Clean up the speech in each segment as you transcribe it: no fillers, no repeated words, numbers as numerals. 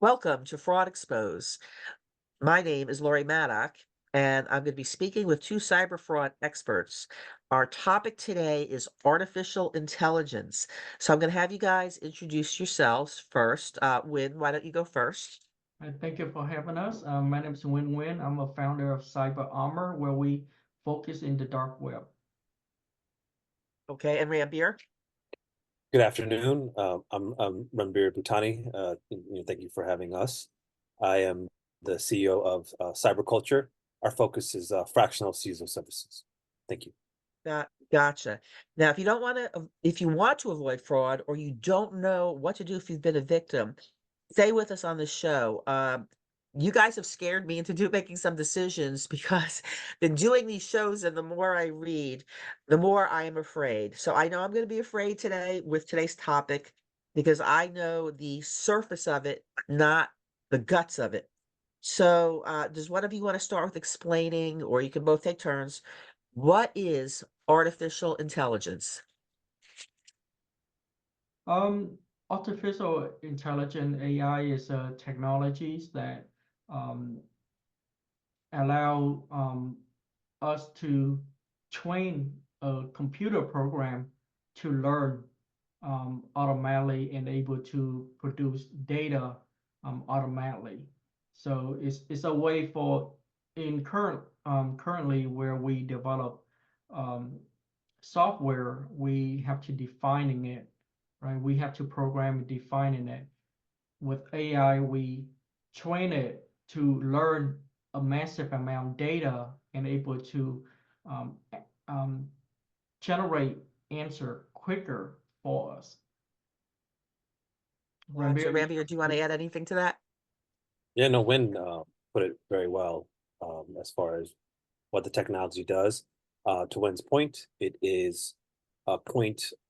Welcome to FraudExpose. My name is Lori Maddock, and I'm going to be speaking with two cyber fraud experts. Our topic today is artificial intelligence. So I'm going to have you guys introduce yourselves first. Win, why don't you go first? Thank you for having us. My name is Win Win. I'm a founder of Cyber Armor, where we focus in the dark web. Okay, and Rambeer? Good afternoon. I'm Ranbir Bhutani. Thank you for having us. I am the CEO of Cyberculture. Our focus is fractional CISO services. Thank you. Gotcha. Now, if you want to avoid fraud or you don't know what to do if you've been a victim, stay with us on the show. You guys have scared me into making some decisions because been doing these shows, and the more I read, the more I am afraid. So I know I'm going to be afraid today with today's topic because I know the surface of it, not the guts of it. So, does one of you want to start with explaining, or you can both take turns? What is artificial intelligence? Um, Artificial intelligence (AI) is technologies that um, allow us to train a computer program to learn automatically and able to produce data automatically. So it's a way for currently where we develop um, software, we have to defining it, right? We have to program defining it. With AI, we train it to learn a massive amount of data and able to um, um, generate answer quicker for us. Gotcha. Ranbir, Rambi, do you want to add anything to that? Yeah, no, Win put it very well as far as what the technology does. To Win's point, it is a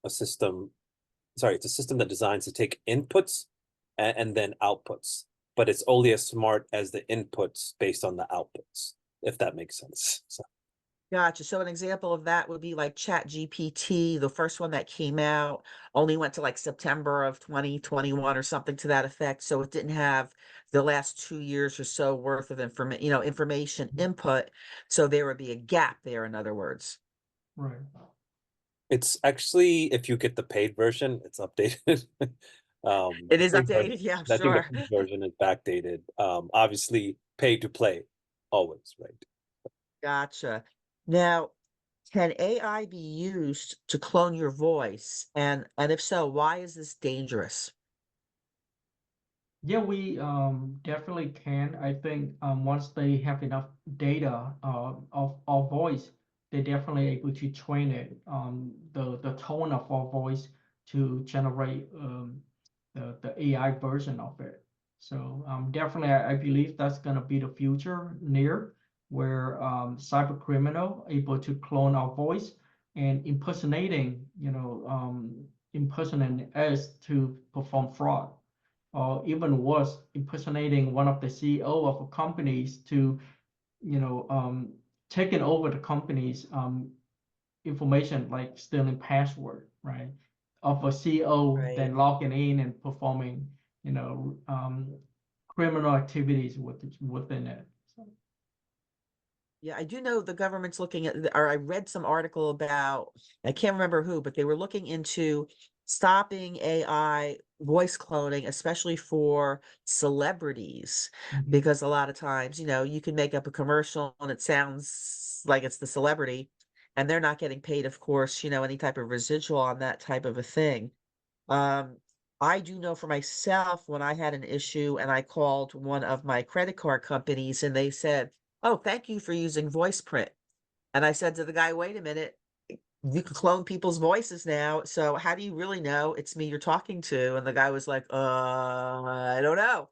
system. Sorry, it's a system that designs to take inputs and then outputs, but it's only as smart as the inputs based on the outputs, if that makes sense. So. Gotcha. So an example of that would be like Chat GPT, the first one that came out only went to like September of 2021 or something to that effect. So it didn't have the last 2 years or so worth of information input. So there would be a gap there, in other words. right. It's actually, if you get the paid version, it's updated. It is Free version, updated, yeah, I'm I think the sure. free version is backdated. Obviously, pay to play, always, right? Gotcha. Now, can AI be used to clone your voice? And if so, why is this dangerous? Yeah, we definitely can. I think once they have enough data of our voice, they're definitely able to train it, the tone of our voice to generate the AI version of it. So definitely, I believe that's going to be the future near, where cyber criminal able to clone our voice and impersonating us to perform fraud, or even worse, impersonating one of the CEO of companies to, you know, taking over the company's information, like stealing password, right, of a CEO, Right. then logging in and performing, you know, criminal activities within it. So, Yeah, I do know the government's looking at, or I read some article about, I can't remember who, but they were looking into stopping AI voice cloning, especially for celebrities, mhm. because a lot of times, you can make up a commercial and it sounds like it's the celebrity, and they're not getting paid, of course, any type of residual on that type of a thing. Um, I do know for myself when I had an issue and I called one of my credit card companies and they said, "Oh, thank you for using voice print." And I said to the guy, "Wait a minute, you can clone people's voices now. So how do you really know it's me you're talking to?" And the guy was like, I don't know.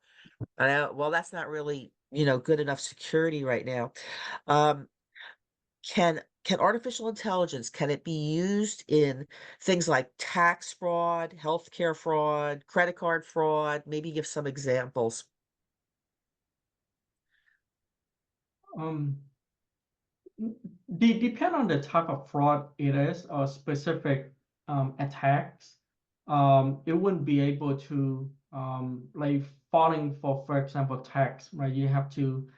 Well, that's not really, good enough security right now. Um, can artificial intelligence, can it be used in things like tax fraud, healthcare fraud, credit card fraud? Maybe give some examples. Um, depend on the type of fraud it is, or specific attacks. It wouldn't be able to like filing for example, tax, right? You have to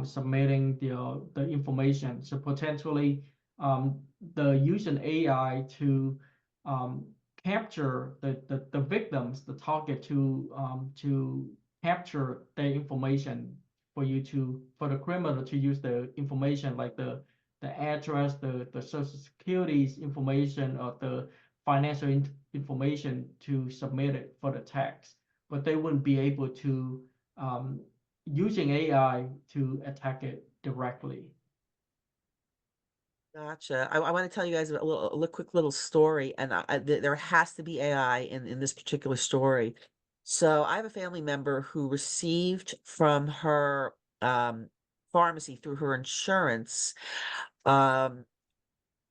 submitting the information. So potentially, the using AI to um, capture the victims, the target to capture their information for you to for the criminal to use the information like the address, the social security's information, or the financial information to submit it for the tax, but they wouldn't be able to um, using AI to attack it directly. Gotcha. I want to tell you guys a quick little story, and there has to be AI in this particular story. So I have a family member who received from her pharmacy through her insurance um,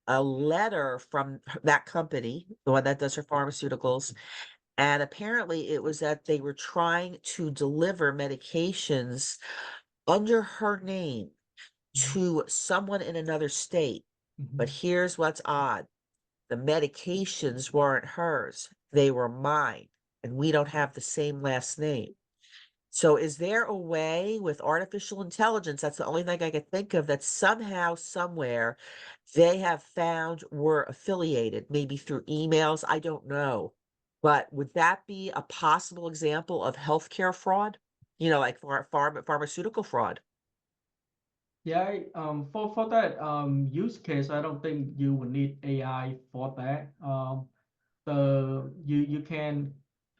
a letter from that company, the one that does her pharmaceuticals, and apparently it was that they were trying to deliver medications under her name to someone in another state. But Mhm. here's what's odd. The medications weren't hers. They were mine, and we don't have the same last name. So is there a way with artificial intelligence, that's the only thing I could think of, that somehow, somewhere, they have found we're affiliated, maybe through emails, I don't know. But would that be a possible example of healthcare fraud? You know, like pharmaceutical fraud? Yeah, for that use case, I don't think you would need AI for that. You can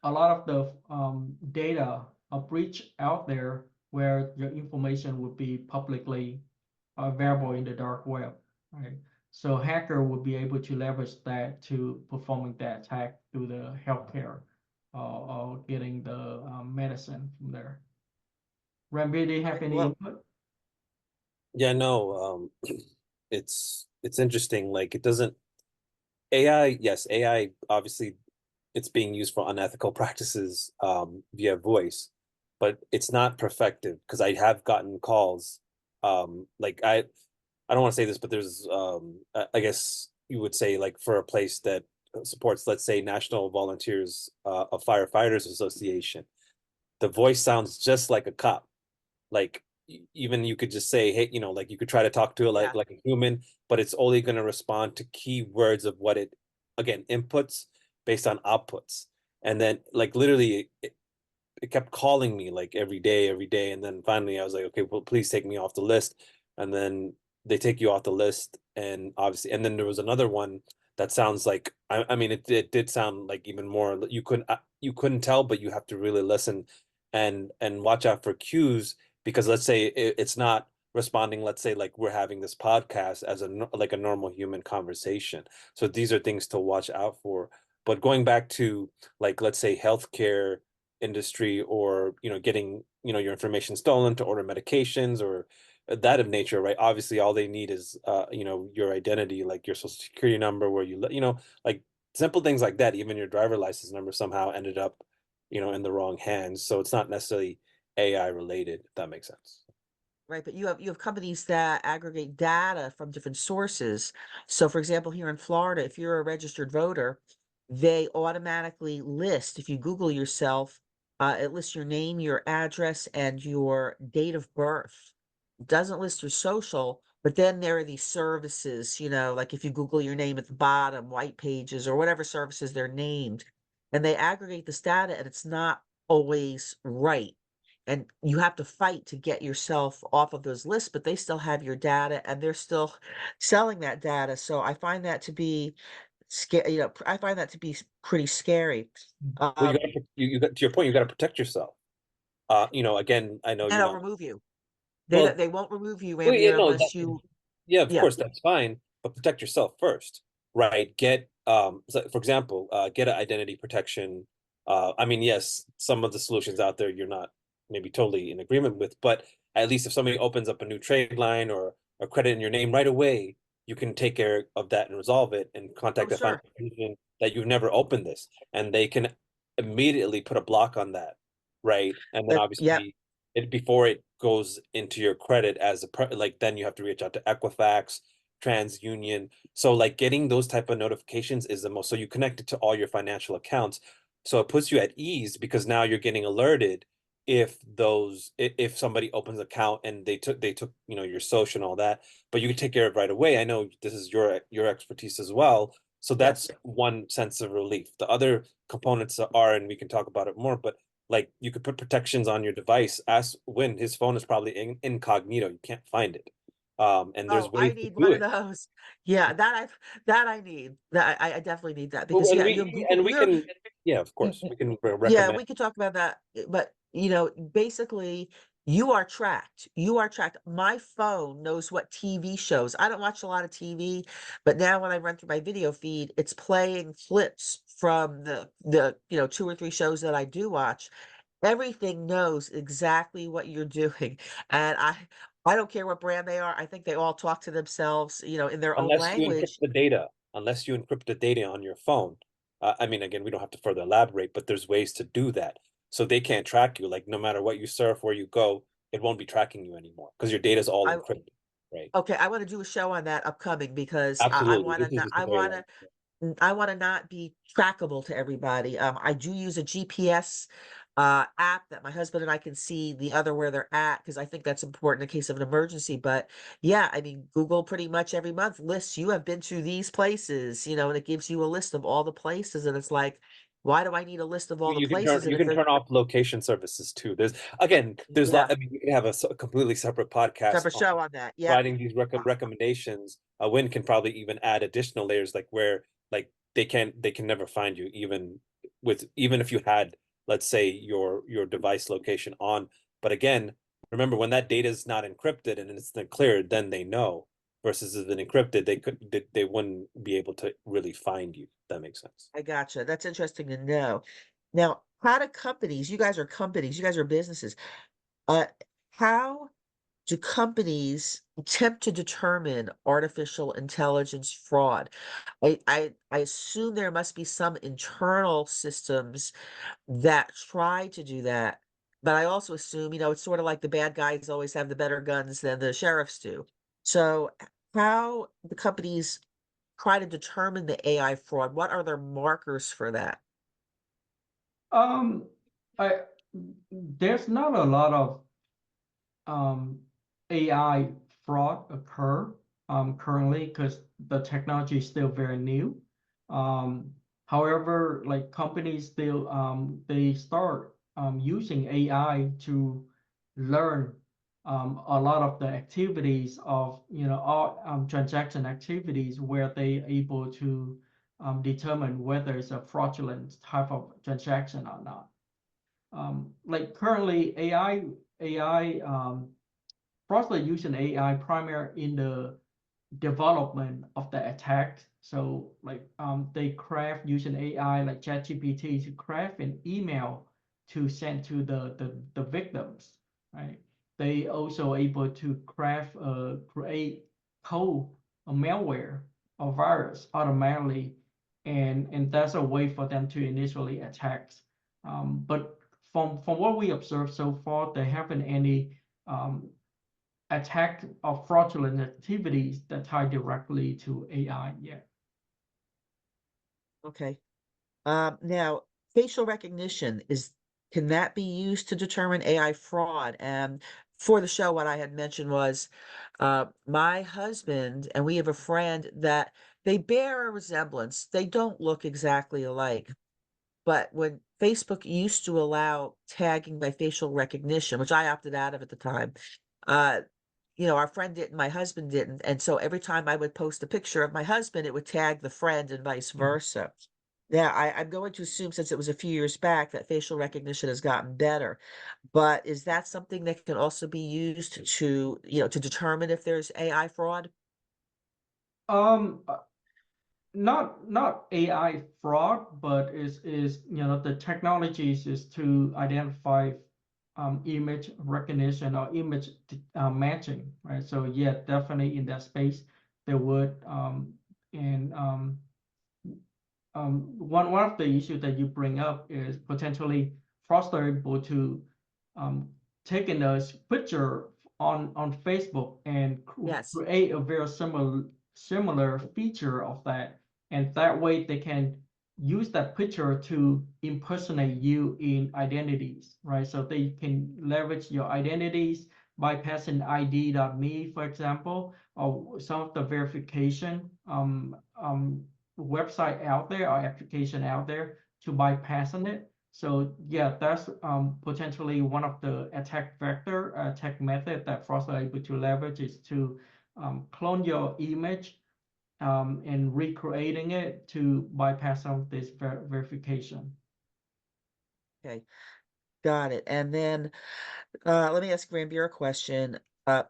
a lot of the data a breach out there where your information would be publicly available in the dark web, right? So hacker would be able to leverage that to performing that attack through the healthcare or getting the medicine from there. Ranbir, do you All have right, any well, input? Yeah, no, it's interesting. Like it doesn't AI, yes, AI obviously it's being used for unethical practices via voice, but it's not perfective because I have gotten calls like I don't want to say this, but there's I guess you would say like for a place that supports, let's say, National Volunteers of Firefighters Association, the voice sounds just like a cop. Like even you could just say, hey, like you could try to talk to it yeah. like a human, but it's only going to respond to key words of what it, again, inputs based on outputs. And then like literally it kept calling me like every day. And then finally I was like, okay, well, please take me off the list. And then they take you off the list. And obviously, and then there was another one that sounds like, I mean, it did sound like even more, you couldn't tell, but you have to really listen and watch out for cues, because let's say it's not responding, let's say like we're having this podcast as like a normal human conversation. So these are things to watch out for. But going back to like, let's say healthcare industry, or getting your information stolen to order medications or that of nature, right? Obviously all they need is your identity, like your social security number, where like simple things like that. Even your driver license number somehow ended up in the wrong hands, so it's not necessarily AI related, if that makes sense. Right, but you have companies that aggregate data from different sources. So for example, here in Florida, if you're a registered voter, they automatically list, if you Google yourself, it lists your name, your address, and your date of birth. It doesn't list your social, but then there are these services, like if you Google your name at the bottom, white pages or whatever services they're named, and they aggregate this data and it's not always right. And you have to fight to get yourself off of those lists, but they still have your data and they're still selling that data. So I find that to be scary. I find that to be pretty scary. Well, you Um, got you got to your point, you got to protect yourself. Again, I know then you're they'll not, remove you. well, They won't remove you, well, yeah, Rambier, no, unless you, yeah, of yeah. course, that's fine, but protect yourself first, right? Get so for example, get an identity protection. I mean, yes, some of the solutions out there you're not maybe totally in agreement with, but at least if somebody opens up a new trade line or a credit in your name right away, you can take care of that and resolve it and Oh, contact the sure. financial institution that you've never opened this, and they can immediately put a block on that, right? And then Yeah. obviously it before it goes into your credit as like then you have to reach out to Equifax, TransUnion. So like getting those type of notifications is the most, so you connect it to all your financial accounts. So it puts you at ease because now you're getting alerted if somebody opens an account and they took your social and all that, but you can take care of it right away. I know this is your expertise as well. So Yes. that's one sense of relief. The other components are, and we can talk about it more, but like you could put protections on your device as when his phone is probably incognito, you can't find it. And there's Oh, I ways to need do one of it. those. Yeah, that I need. That I definitely need that Well, because yeah, you know, Google, we can, yeah, of course, we can yeah, recommend. we could talk about that, but you know, basically, you are tracked. You are tracked. My phone knows what TV shows. I don't watch a lot of TV, but now when I run through my video feed, it's playing clips from the 2 or 3 shows that I do watch. Everything knows exactly what you're doing, and I don't care what brand they are. I think they all talk to themselves, in their own Unless you encrypt language. the data, unless you encrypt the data on your phone. I mean, again, we don't have to further elaborate, but there's ways to do that. So they can't track you. Like no matter what you surf, where you go, it won't be tracking you anymore because your data is all I encrypted, right? Okay, I want to do a show on that upcoming because I Absolutely. want This to is not, just the very right. I want to not be trackable to everybody. I do use a GPS app that my husband and I can see the other where they're at because I think that's important in case of an emergency. But yeah, I mean, Google pretty much every month lists you have been to these places, and it gives you a list of all the places, and it's like, why do I need a list of all the You can places? turn And you if can there's turn off location services too. There's a lot. yeah, I mean, we can have a completely separate podcast separate on show on that. Yep. providing these recommendations. Win can probably even add additional layers, like where like they can never find you, even if you had, let's say, your device location on. But again, remember when that data is not encrypted and it's not cleared, then they know. Versus if it's encrypted, they wouldn't be able to really find you. If that makes sense. I gotcha. That's interesting to know. Now, how do companies, you guys are businesses, uh, how do companies attempt to determine artificial intelligence fraud? I assume there must be some internal systems that try to do that, but I also assume, it's sort of like the bad guys always have the better guns than the sheriffs do. So, how the companies try to determine the AI fraud? What are their markers for that? Um, I there's not a lot of um, AI fraud occur currently because the technology is still very new. Um, However, like companies still they start using AI to learn a lot of the activities of all transaction activities where they able to determine whether it's a fraudulent type of transaction or not. Like currently AI fraudsters using AI primarily in the development of the attack. So like they craft using AI like ChatGPT to craft an email to send to the victims, right? They also able to create code, a malware, or virus automatically, and that's a way for them to initially attack. But from what we observed so far, there haven't any um, attack of fraudulent activities that tie directly to AI yet. Okay. Now, facial recognition can that be used to determine AI fraud? And for the show, what I had mentioned was my husband and we have a friend that they bear a resemblance. They don't look exactly alike. But when Facebook used to allow tagging by facial recognition, which I opted out of at the time, uh, our friend didn't, my husband didn't. And so every time I would post a picture of my husband, it would tag the friend and vice versa. Now, I'm going to assume since it was a few years back that facial recognition has gotten better. But is that something that can also be used to determine if there's AI fraud? Um, not AI fraud, but is the technologies is to identify image recognition or image matching, right? So yeah, definitely in that space, there would and one of the issues that you bring up is potentially fraudster able to um, taking a picture on Facebook and Yes. create a very similar feature of that, and that way they can use that picture to impersonate you in identities, right? So they can leverage your identities, bypassing ID.me, for example, or some of the verification website out there or application out there to bypassing it. So yeah, that's potentially one of the attack method that fraudsters are able to leverage is to clone your image and recreating it to bypass some of this verification. Okay, got it. And then let me ask Ranbir a question.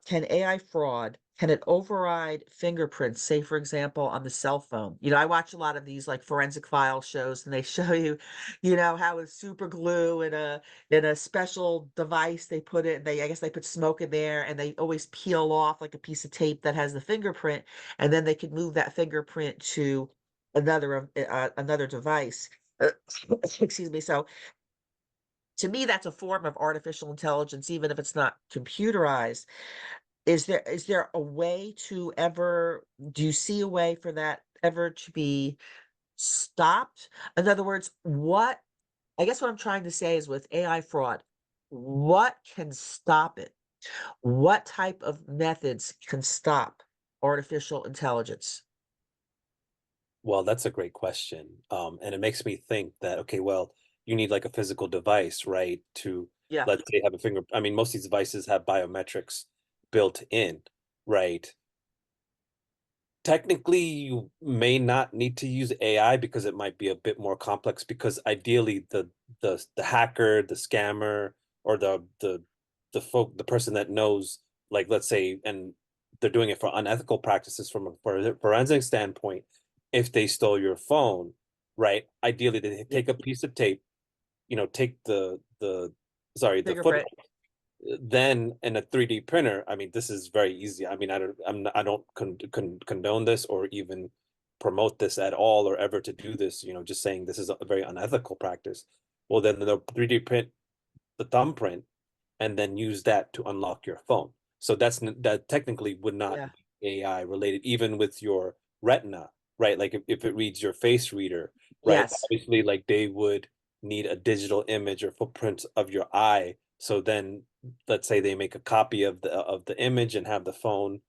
Can AI fraud, can it override fingerprints, say for example, on the cell phone? You know, I watch a lot of these like forensic file shows and they show you, you know, how with super glue in a special device they put it, I guess they put smoke in there and they always peel off like a piece of tape that has the fingerprint, and then they could move that fingerprint to another device. Uh, excuse me. So to me, that's a form of artificial intelligence, even if it's not computerized. Is there a way to ever do you see a way for that ever to be stopped? In other words, what I guess what I'm trying to say is with AI fraud, what can stop it? What type of methods can stop artificial intelligence? Well, that's a great question. And it makes me think that, okay, well, you need like a physical device, right? To, Yeah, let's say, have a finger. I mean, most of these devices have biometrics built in, right? Technically, you may not need to use AI because it might be a bit more complex, because ideally the hacker, the scammer, or the person that knows, like, let's say, and they're doing it for unethical practices from a forensic standpoint, if they stole your phone, right? Ideally, they yeah, take a piece of tape, take the footprint, fingerprint. then in a 3D printer. I mean, this is very easy. I mean, I don't condone this or even promote this at all, or ever to do this, just saying this is a very unethical practice. Well, then they'll 3D print the thumbprint and then use that to unlock your phone. So that technically would not Yeah. be AI related, even with your retina, right? Like if it reads your face reader, right? Yes. Obviously, like they would need a digital image or footprint of your eye. So then let's say they make a copy of the image and have the phone,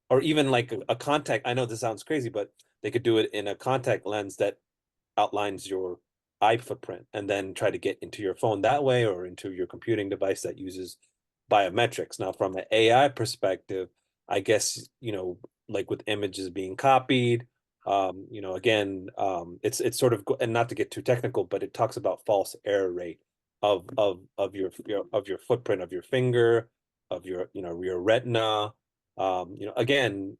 or even like a contact. I know this sounds crazy, but they could do it in a contact lens that outlines your eye footprint and then try to get into your phone that way, or into your computing device that uses biometrics. Now, from an AI perspective, I guess, like with images being copied, again, it's sort of, and not to get too technical, but it talks about false error rate of your footprint of your finger, of your retina. Again,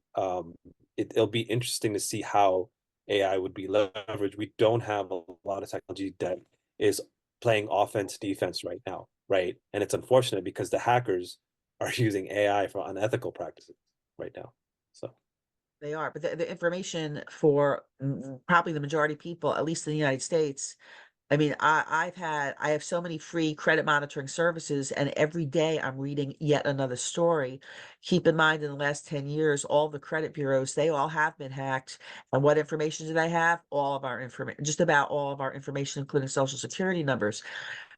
it'll be interesting to see how AI would be leveraged. We don't have a lot of technology that is playing offense defense right now, right? And it's unfortunate because the hackers are using AI for unethical practices right now. So They are, but the information for probably the majority of people, at least in the United States, I mean, I have so many free credit monitoring services, and every day I'm reading yet another story. Keep in mind, in the last 10 years, all the credit bureaus, they all have been hacked. And what information do they have? All of our information, just about all of our information, including social security numbers.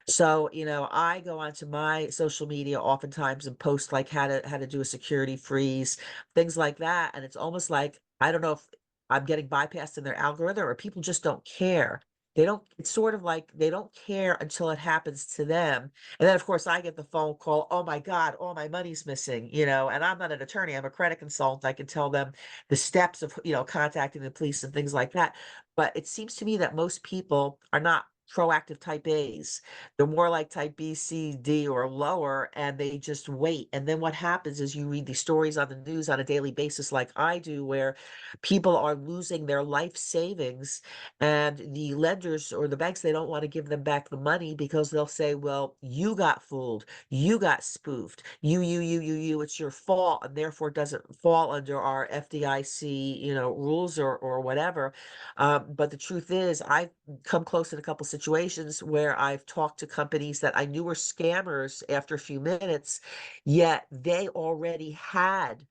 So, I go onto my social media oftentimes and post like how to do a security freeze, things like that. And it's almost like I don't know if I'm getting bypassed in their algorithm or people just don't care. They don't, it's sort of like they don't care until it happens to them. And then of course I get the phone call, oh my God, all my money's missing, and I'm not an attorney, I'm a credit consultant. I can tell them the steps of, contacting the police and things like that. But it seems to me that most people are not proactive type A's. They're more like type B, C, D, or lower, and they just wait. And then what happens is you read these stories on the news on a daily basis, like I do, where people are losing their life savings, and the lenders or the banks, they don't want to give them back the money because they'll say, well, you got fooled, you got spoofed, it's your fault, and therefore it doesn't fall under our FDIC, rules or whatever. But the truth is, I've come close in a couple situations where I've talked to companies that I knew were scammers after a few minutes, yet they already had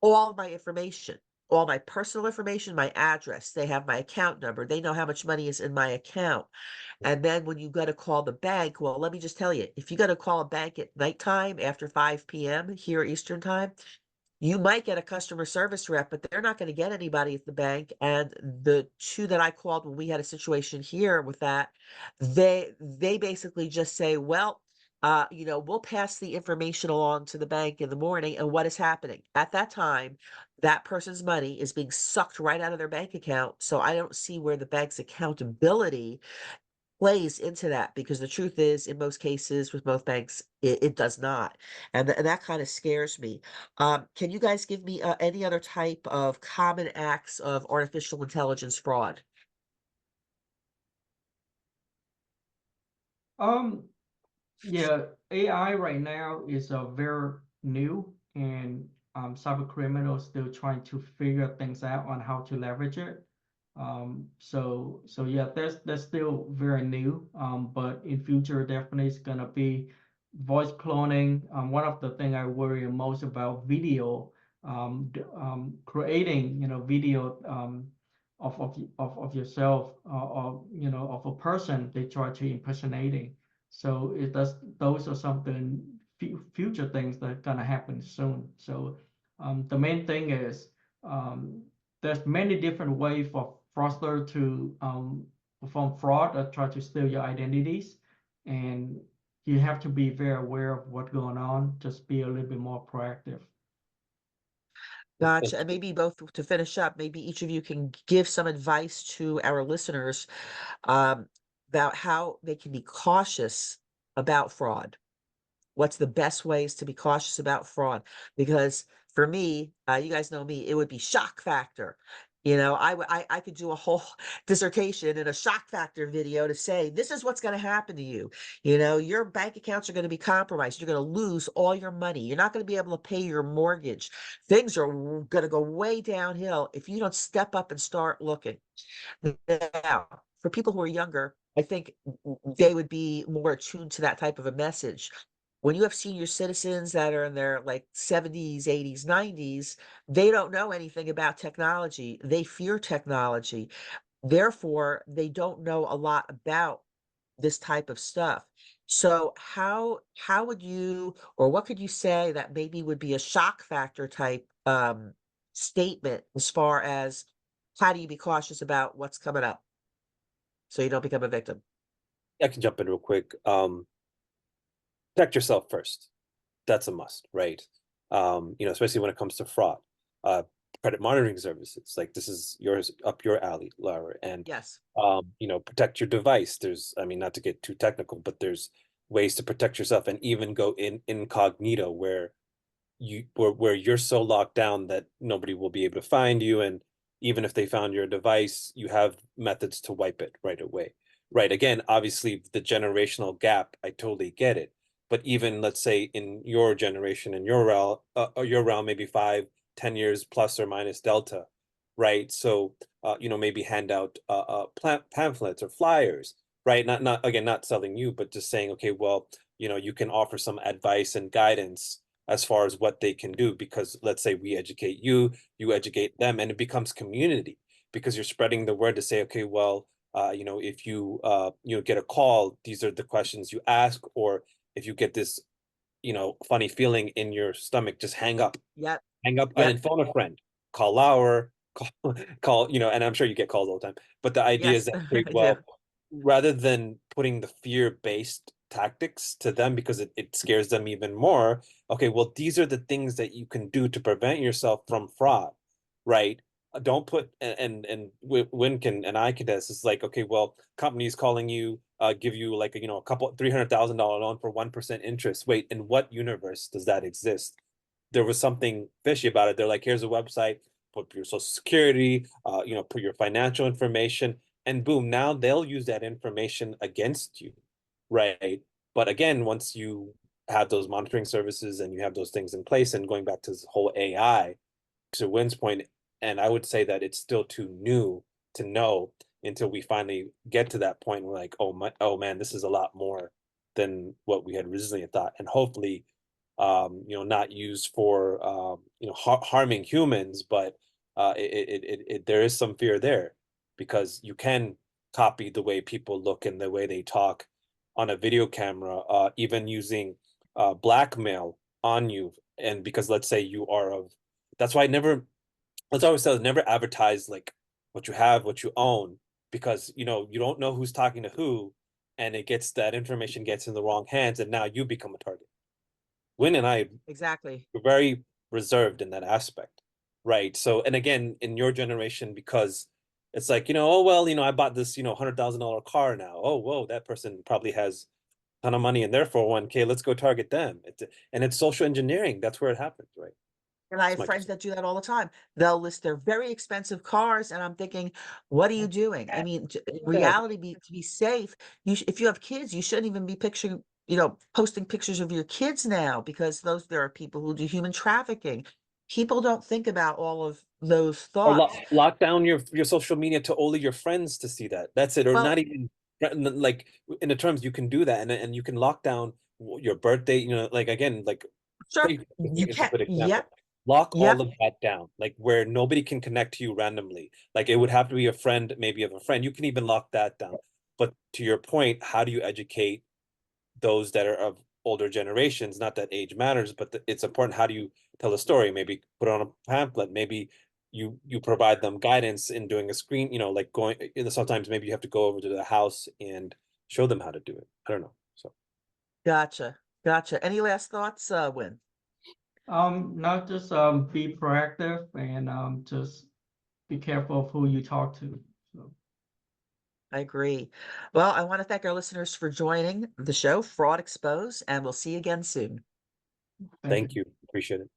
all my information. all my personal information, my address, they have my account number, they know how much money is in my account. And then when you gotta call the bank, well, let me just tell you, if you gotta call a bank at nighttime after 5 PM here Eastern time, you might get a customer service rep, but they're not gonna get anybody at the bank, and the 2 that I called when we had a situation here with that, they basically just say, "Well, we'll pass the information along to the bank in the morning," and what is happening? At that time, that person's money is being sucked right out of their bank account, so I don't see where the bank's accountability plays into that, because the truth is, in most cases with most banks, it does not. And that kind of scares me. Can you guys give me any other type of common acts of artificial intelligence fraud? Um, Yeah, AI right now is very new, and cyber criminals still trying to figure things out on how to leverage it. So yeah, that's still very new. But in future, definitely it's gonna be voice cloning. One of the thing I worry most about video, creating video of yourself, or of a person they try to impersonating. So it does. Those are something future things that are gonna happen soon. So the main thing is, there's many different ways for fraudster to perform fraud or try to steal your identities, and you have to be very aware of what's going on. Just be a little bit more proactive. Gotcha. And maybe both to finish up, maybe each of you can give some advice to our listeners um, about how they can be cautious about fraud. What's the best ways to be cautious about fraud? Because for me, you guys know me, it would be shock factor. I could do a whole dissertation in a shock factor video to say, this is what's going to happen to you. Your bank accounts are going to be compromised. You're going to lose all your money. You're not going to be able to pay your mortgage. Things are going to go way downhill if you don't step up and start looking. Now, for people who are younger, I think they would be more attuned to that type of a message. When you have senior citizens that are in their like 70s, 80s, 90s, they don't know anything about technology. They fear technology. Therefore, they don't know a lot about this type of stuff. So how would you, or what could you say that maybe would be a shock factor type statement, as far as how do you be cautious about what's coming up so you don't become a victim? I can jump in real quick. Protect yourself first. That's a must, right? Especially when it comes to fraud. Uh, Credit monitoring services, like this is yours up your alley, Laura. And Yes. protect your device. There's, I mean, not to get too technical, but there's ways to protect yourself and even go in incognito where where you're so locked down that nobody will be able to find you. And even if they found your device, you have methods to wipe it right away. Right. Again, obviously the generational gap, I totally get it. But even let's say in your generation, in your realm, maybe 5, 10 years plus or minus delta, right? So maybe hand out pamphlets or flyers, right? Not again, not selling you, but just saying, okay, well, you can offer some advice and guidance as far as what they can do, because let's say we educate you, you educate them, and it becomes community because you're spreading the word to say, okay, well, if you get a call, these are the questions you ask, or if you get this funny feeling in your stomach, just Yep. hang up Yep. and phone a friend, call Lauer, call, and I'm sure you get calls all the time, but the idea is Yes, that, okay, I do. well, rather than putting the fear-based tactics to them because it scares them even more, okay, well, these are the things that you can do to prevent yourself from fraud, right? Don't put, and Win can and I can this is like, okay, well, companies calling you, give you like a couple $300,000 loan for 1% interest. Wait, in what universe does that exist? There was something fishy about it. They're like, here's a website, put your social security, put your financial information, and boom, now they'll use that information against you, right? But again, once you have those monitoring services and you have those things in place, and going back to this whole AI, to Wynn's point, and I would say that it's still too new to know until we finally get to that point. We're like, oh man, this is a lot more than what we had originally thought, and hopefully, not used for harming humans, but there is some fear there, because you can copy the way people look and the way they talk on a video camera, even using blackmail on you. And because let's say you are of, that's why I never, that's why I always said never advertise like what you have, what you own, because you know you don't know who's talking to who, and that information gets in the wrong hands, and now you become a target. Win and I Exactly. were very reserved in that aspect, right? So, and again, in your generation, because it's like, oh well, I bought this, $100,000 car now. Oh whoa, that person probably has a ton of money in their 401k. Let's go target them. And it's social engineering. That's where it happens, right? And I That's have my friends that do that all the time. They'll list their very expensive cars, and I'm thinking, what are you doing? I mean, in reality, to be safe, if you have kids, you shouldn't even be posting pictures of your kids now, because there are people who do human trafficking. People don't think about all of those Or thoughts. lock down your social media to only your friends to see that. That's it. Or not Well, even like in the terms you can do that, and you can lock down your birthday. Like again, like sure, Facebook you is a can't. good Yep, example. Lock yep, all of that down, like where nobody can connect to you randomly. Like it would have to be a friend, maybe of a friend. You can even lock that down. But to your point, how do you educate those that are of older generations? Not that age matters, but it's important. How do you tell a story? Maybe put it on a pamphlet. Maybe you provide them guidance in doing a screen. Like going. Sometimes maybe you have to go over to the house and show them how to do it. I don't know. So gotcha, gotcha. Any last thoughts, Win? Not just be proactive and just be careful of who you talk to. So I agree. Well, I want to thank our listeners for joining the show, Fraud Expose, and we'll see you again soon. thank you. thank you. Appreciate it.